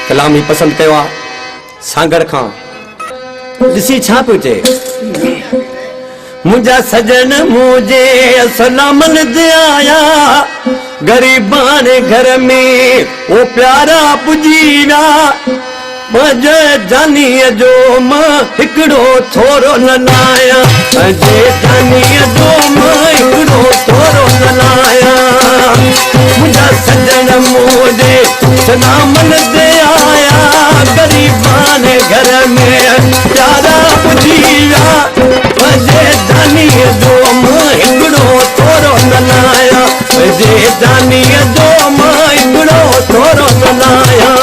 कलाम ही पसंद कयो आ सांगड़ खां ॾिसी छा पियो चए मुझा सजन मुझे सलामन दे आया गरीबान घर में वो प्यारा पुजीना मजे जानी जो मां हिकड़ो थोरो न लाया मजे जानी जो मां हिकड़ो थोरो न लाया मुझा सजन मुझे सलामन दे आया गरीबान घर में प्यारा पुजीना मजे जानी जो मां हिकड़ो थोरो न लाया मजे जानी जो मां हिकड़ो थोरो न लाया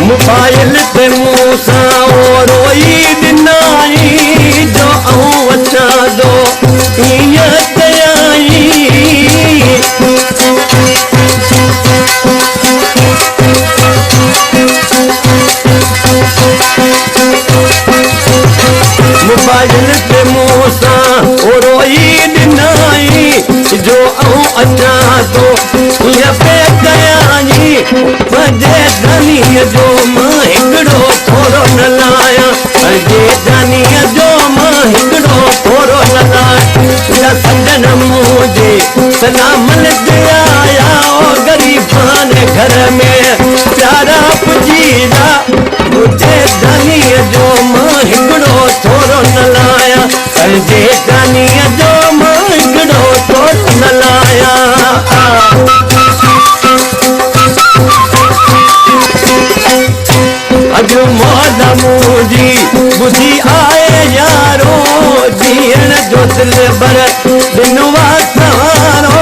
मोबाइल पे मूसा रोई दिनाई जो आऊं अचा दो मोबाइल पे मूसा रोई दिनाई जो आऊं अचा दो पे कयाई मजे जानी जो मां हिकड़ो थोरो न लाया मजे जानी जो मां हिकड़ो थोरो न लाया सजन मुझे सलामन दे आया गरीबान घर में प्यारा पुजीदा मुझे जानी जो मां हिकड़ो थोरो न लाया मजे जानी जो मां हिकड़ो थोरो न लाया अज मौज मुझी बुधी आए यारो जीअण जो दिल भर दिन वारो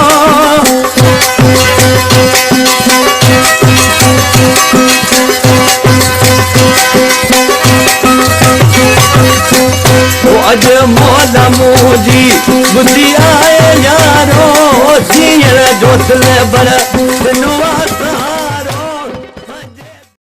अज मौज मुझी बुधी आए यारो जीअण जो दिल भर दिन वारो